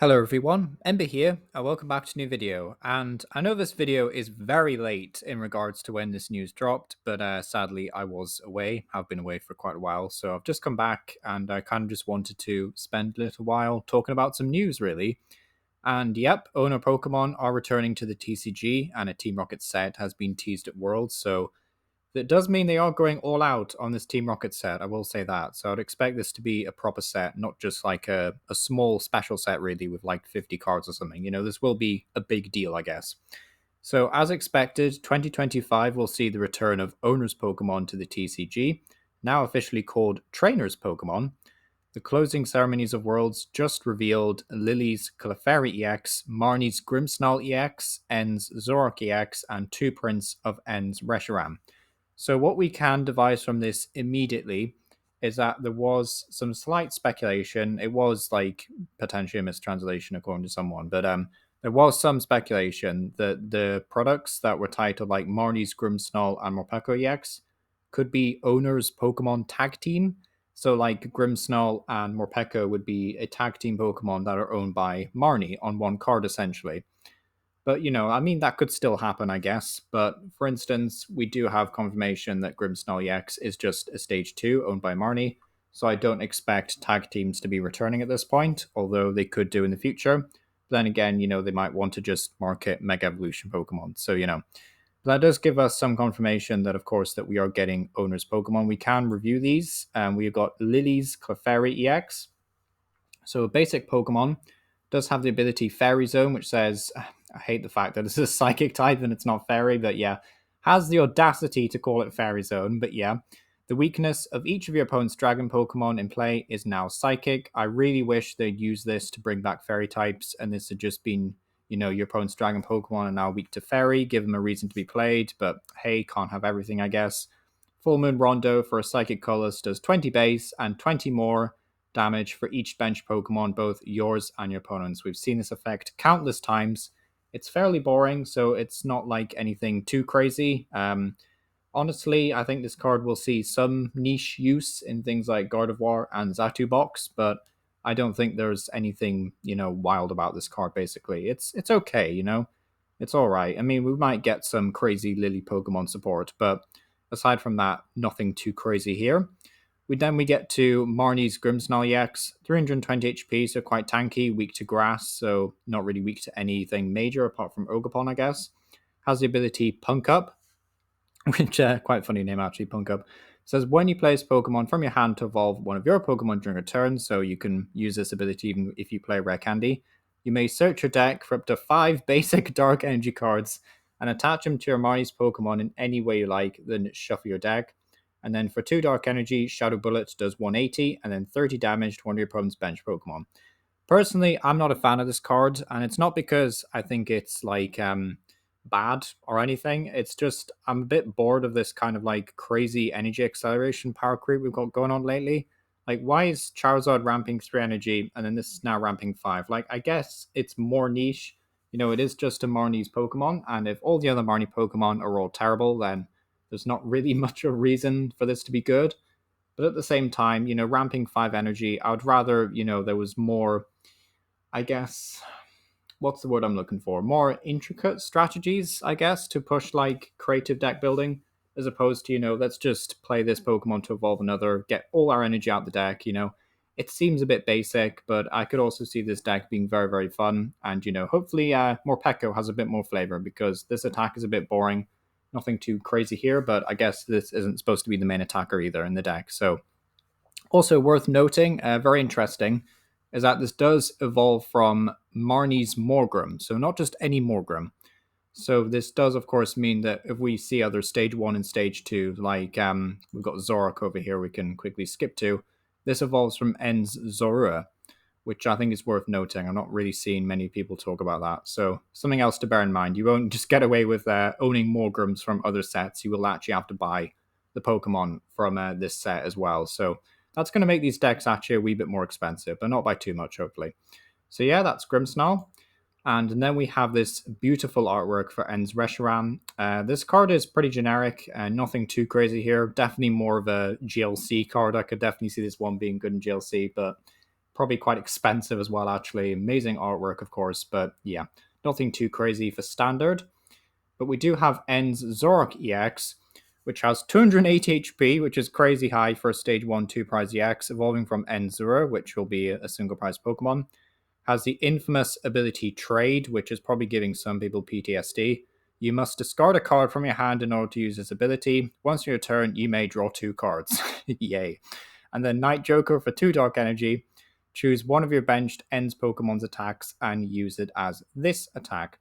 Hello everyone, Ember here, and welcome back to a new video. And I know this video is very late in regards to when this news dropped, but sadly I was away. I've been away for quite a while, so I've just come back and I kind of just wanted to spend a little while talking about some news really. And yep, owner Pokemon are returning to the TCG, and a Team Rocket set has been teased at Worlds, so that does mean they are going all out on this Team Rocket set, I will say that. So I'd expect this to be a proper set, not just like a small special set, really, with like 50 cards or something. This will be a big deal, I guess. So, as expected, 2025 will see the return of Owner's Pokemon to the TCG, now officially called Trainer's Pokemon. The closing ceremonies of Worlds just revealed Lillie's Clefairy EX, Marnie's Grimmsnarl EX, N's Zoroark EX, and two prints of N's Reshiram. So what we can devise from this immediately is that there was some slight speculation. It was like potentially a mistranslation according to someone, but there was some speculation that the products that were titled like Marnie's Grimmsnarl and Morpeko EX could be owners Pokemon tag team. So like Grimmsnarl and Morpeko would be a tag team Pokemon that are owned by Marnie on one card essentially. But, I mean, that could still happen, I guess. But for instance, we do have confirmation that Grimmsnarl EX is just a stage 2 owned by Marnie. So I don't expect tag teams to be returning at this point, although they could do in the future. But then again, they might want to just market Mega Evolution Pokemon. So, that does give us some confirmation that, of course, that we are getting owners Pokemon. We can review these. We've got Lillie's Clefairy EX. So a basic Pokemon does have the ability Fairy Zone, which says, I hate the fact that it's a psychic type and it's not fairy, but yeah, has the audacity to call it Fairy Zone, but yeah. The weakness of each of your opponent's dragon Pokemon in play is now psychic. I really wish they'd use this to bring back fairy types, and this had just been, your opponent's dragon Pokemon are now weak to fairy, give them a reason to be played, but hey, can't have everything, I guess. Full Moon Rondo for a psychic colorless does 20 base and 20 more damage for each bench Pokemon, both yours and your opponent's. We've seen this effect countless times. It's fairly boring, so it's not like anything too crazy. Honestly, I think this card will see some niche use in things like Gardevoir and Zatu Box, but I don't think there's anything, wild about this card, basically. It's okay, It's alright. I mean, we might get some crazy Lillie Pokemon support, but aside from that, nothing too crazy here. We get to Marnie's Grimmsnarl EX, 320 HP, so quite tanky, weak to grass, so not really weak to anything major apart from Ogapon, I guess. Has the ability Punk Up, which quite funny name actually, Punk Up. Says when you place Pokemon from your hand to evolve one of your Pokemon during a turn, so you can use this ability even if you play Rare Candy. You may search your deck for up to 5 basic Dark Energy cards and attach them to your Marnie's Pokemon in any way you like, then shuffle your deck. And then for 2 Dark Energy, Shadow Bullet does 180 and then 30 damage to one of your opponent's bench Pokemon. Personally, I'm not a fan of this card, and it's not because I think it's like bad or anything. It's just I'm a bit bored of this kind of like crazy energy acceleration power creep we've got going on lately. Like, why is Charizard ramping 3 energy and then this is now ramping 5? Like, I guess it's more niche. It is just a Marnie's Pokemon, and if all the other Marnie Pokemon are all terrible, then there's not really much of a reason for this to be good. But at the same time, ramping 5 energy, I would rather, there was more, I guess, what's the word I'm looking for? More intricate strategies, I guess, to push like creative deck building, as opposed to, let's just play this Pokemon to evolve another, get all our energy out the deck, It seems a bit basic, but I could also see this deck being very, very fun. And, hopefully Morpeko has a bit more flavor because this attack is a bit boring. Nothing too crazy here, but I guess this isn't supposed to be the main attacker either in the deck. So also worth noting, very interesting, is that this does evolve from Marnie's Morgrem, so not just any Morgrem. So this does, of course, mean that if we see other stage 1 and stage 2, like we've got Zoroark over here we can quickly skip to, this evolves from N's Zorua, which I think is worth noting. I'm not really seeing many people talk about that. So something else to bear in mind. You won't just get away with owning Morgrems from other sets. You will actually have to buy the Pokemon from this set as well. So that's going to make these decks actually a wee bit more expensive, but not by too much, hopefully. So yeah, that's Grimmsnarl. And then we have this beautiful artwork for N's Reshiram. This card is pretty generic, nothing too crazy here. Definitely more of a GLC card. I could definitely see this one being good in GLC, but Probably quite expensive as well, actually. Amazing artwork, of course, but yeah, nothing too crazy for standard. But we do have N's Zoroark EX, which has 280 HP, which is crazy high for a Stage 1 2 prize EX, evolving from N0, which will be a single prize Pokemon. Has the infamous ability Trade, which is probably giving some people PTSD. You must discard a card from your hand in order to use this ability. Once in your turn, you may draw 2 cards. Yay. And then Night Joker for 2 Dark Energy. Choose one of your benched Ends Pokemon's attacks and use it as this attack.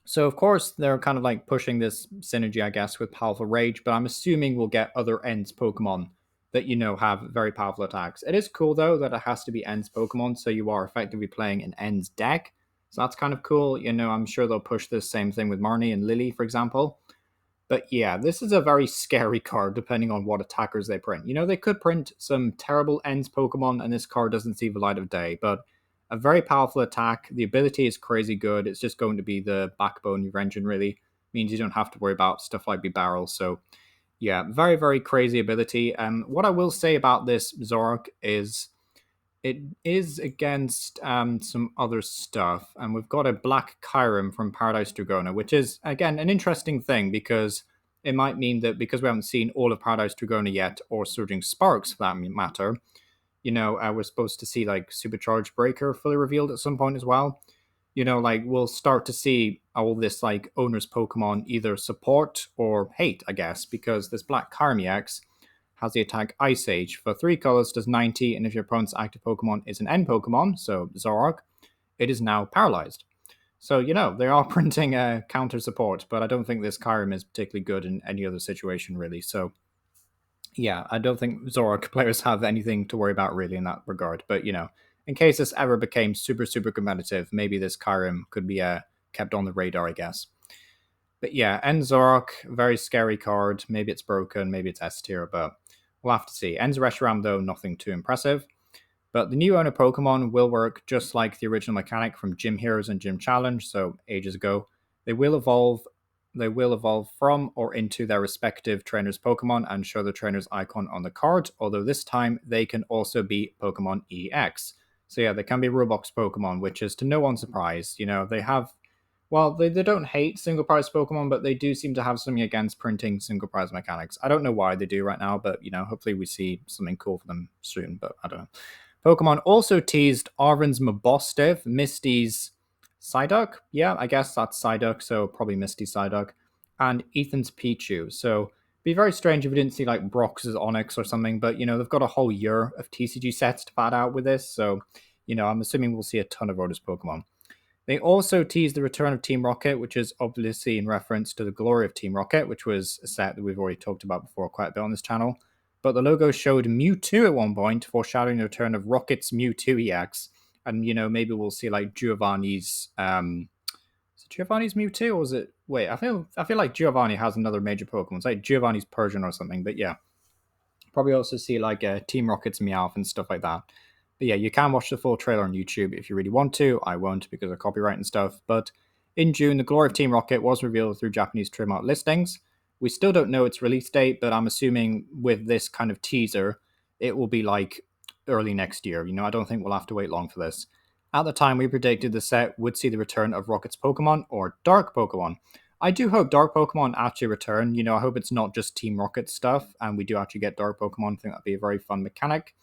So, of course, they're kind of like pushing this synergy, I guess, with Powerful Rage, but I'm assuming we'll get other Ends Pokemon that, have very powerful attacks. It is cool, though, that it has to be Ends Pokemon, so you are effectively playing an Ends deck. So that's kind of cool. I'm sure they'll push this same thing with Marnie and Lillie, for example. But yeah, this is a very scary card, depending on what attackers they print. They could print some terrible Ends Pokemon, and this card doesn't see the light of day, but a very powerful attack. The ability is crazy good. It's just going to be the backbone of your engine, really. Means you don't have to worry about stuff like Barrel. So, yeah, very, very crazy ability. What I will say about this Zoroark is it is against some other stuff. And we've got a Black Kyurem from Paradise Dragona, which is, again, an interesting thing because it might mean that because we haven't seen all of Paradise Dragona yet, or Surging Sparks for that matter, we're supposed to see like Supercharged Breaker fully revealed at some point as well. We'll start to see all this like owner's Pokemon either support or hate, I guess, because this Black Kyurem EX has the attack Ice Age. For 3 colors, does 90, and if your opponent's active Pokemon is an N Pokemon, so Zoroark, it is now paralyzed. So, they are printing a counter support, but I don't think this Kyurem is particularly good in any other situation, really. So, yeah, I don't think Zoroark players have anything to worry about really in that regard. But, in case this ever became super, super competitive, maybe this Kyurem could be kept on the radar, I guess. But yeah, End Zoroark, very scary card. Maybe it's broken, maybe it's S tier, but we'll have to see. Ends Reshiram, though, nothing too impressive. But the new owner Pokemon will work just like the original mechanic from Gym Heroes and Gym Challenge, so ages ago. They will evolve from or into their respective trainers' Pokemon and show the trainer's icon on the card, although this time they can also be Pokemon EX. So yeah, they can be Roblox Pokemon, which is to no one's surprise. They have, well, they don't hate single prize Pokemon, but they do seem to have something against printing single prize mechanics. I don't know why they do right now, but hopefully we see something cool for them soon, but I don't know. Pokemon also teased Arven's Mabosstiff, Misty's Psyduck. Yeah, I guess that's Psyduck, so probably Misty Psyduck. And Ethan's Pichu. So be very strange if we didn't see like Brox's Onyx or something, but they've got a whole year of TCG sets to pad out with this, so I'm assuming we'll see a ton of Rotos Pokemon. They also teased the return of Team Rocket, which is obviously in reference to the glory of Team Rocket, which was a set that we've already talked about before quite a bit on this channel. But the logo showed Mewtwo at one point, foreshadowing the return of Rocket's Mewtwo EX. And, maybe we'll see like Giovanni's... is it Giovanni's Mewtwo, or is it... Wait, I feel like Giovanni has another major Pokemon. It's like Giovanni's Persian or something, but yeah. Probably also see like Team Rocket's Meowth and stuff like that. But yeah, you can watch the full trailer on YouTube if you really want to. I won't because of copyright and stuff. But in June, the glory of Team Rocket was revealed through Japanese trademark listings. We still don't know its release date, but I'm assuming with this kind of teaser, it will be like early next year. I don't think we'll have to wait long for this. At the time, we predicted the set would see the return of Rocket's Pokemon or Dark Pokemon. I do hope Dark Pokemon actually return. I hope it's not just Team Rocket stuff, and we do actually get Dark Pokemon. I think that'd be a very fun mechanic.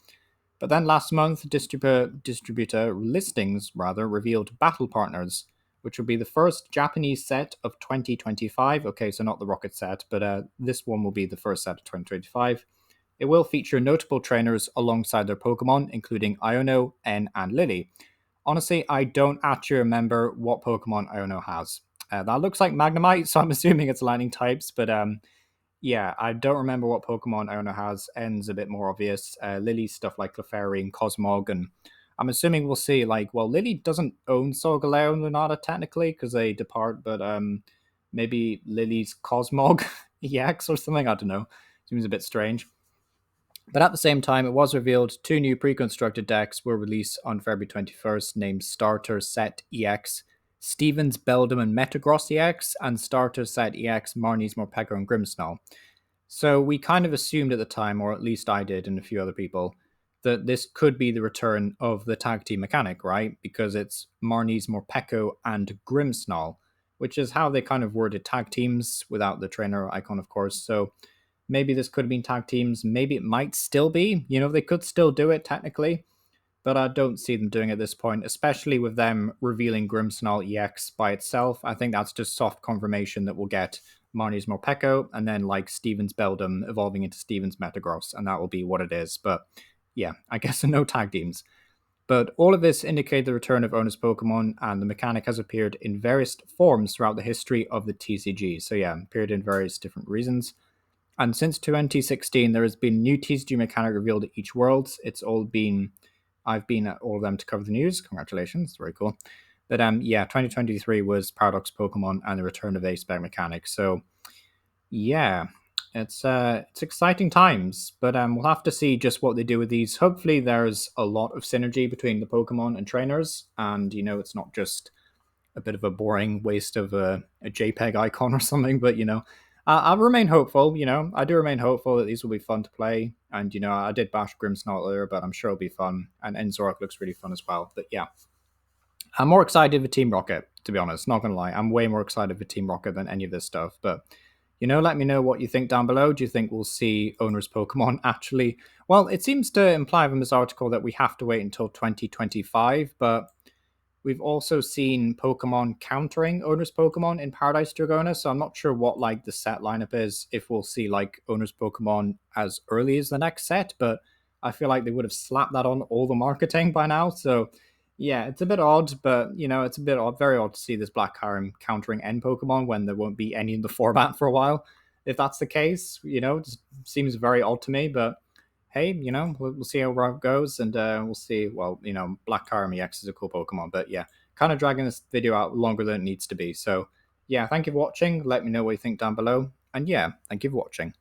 But then last month, distributor listings revealed Battle Partners, which will be the first Japanese set of 2025. Okay, so not the Rocket set, but this one will be the first set of 2025. It will feature notable trainers alongside their Pokemon, including Iono, N, and Lillie. Honestly, I don't actually remember what Pokemon Iono has. That looks like Magnemite, so I'm assuming it's lightning types, but yeah, I don't remember what Pokemon Iono has. N's a bit more obvious. Lillie's stuff like Clefairy and Cosmog, and I'm assuming we'll see, like, well, Lillie doesn't own Solgaleo and Lunata technically, because they depart, but maybe Lillie's Cosmog EX or something, I don't know. Seems a bit strange. But at the same time, it was revealed 2 new pre-constructed decks were released on February 21st, named Starter Set EX, Stevens, Beldum, and Metagross EX, and Starter Set EX, Marnie's, Morpeko, and Grimmsnarl. So we kind of assumed at the time, or at least I did and a few other people, that this could be the return of the tag team mechanic, right? Because it's Marnie's Morpeko and Grimmsnarl, which is how they kind of worded tag teams without the trainer icon, of course. So maybe this could have been tag teams. Maybe it might still be. They could still do it technically, but I don't see them doing it at this point, especially with them revealing Grimmsnarl EX by itself. I think that's just soft confirmation that we'll get Marnie's Morpeko and then like Steven's Beldum evolving into Steven's Metagross, and that will be what it is. But yeah, I guess no tag teams. But all of this indicates the return of owner's Pokemon, and the mechanic has appeared in various forms throughout the history of the TCG. So yeah, appeared in various different reasons. And since 2016, there has been new TCG mechanic revealed at each Worlds. I've been at all of them to cover the news. Congratulations, very cool. But 2023 was Paradox Pokemon and the return of A-Spec mechanic. So yeah, it's exciting times, but we'll have to see just what they do with these. Hopefully, there's a lot of synergy between the Pokemon and trainers, and it's not just a bit of a boring waste of a JPEG icon or something. But I'll remain hopeful. I do remain hopeful that these will be fun to play. And I did bash Grimmsnarl earlier, but I'm sure it'll be fun. And Zoroark looks really fun as well. But yeah, I'm more excited for Team Rocket, to be honest. Not gonna lie, I'm way more excited for Team Rocket than any of this stuff. But let me know what you think down below. Do you think we'll see owner's Pokemon actually? Well, it seems to imply from this article that we have to wait until 2025, but we've also seen Pokemon countering owner's Pokemon in Paradise Dragona, so I'm not sure what like the set lineup is, if we'll see like owner's Pokemon as early as the next set, but I feel like they would have slapped that on all the marketing by now. So yeah, it's a bit odd, but it's a bit odd, very odd to see this Black Harem countering N Pokemon when there won't be any in the format for a while. If that's the case, it just seems very odd to me, but hey, we'll see how it goes, and we'll see. Well, Black Harem EX is a cool Pokemon, but yeah, kind of dragging this video out longer than it needs to be. So yeah, thank you for watching. Let me know what you think down below, and yeah, thank you for watching.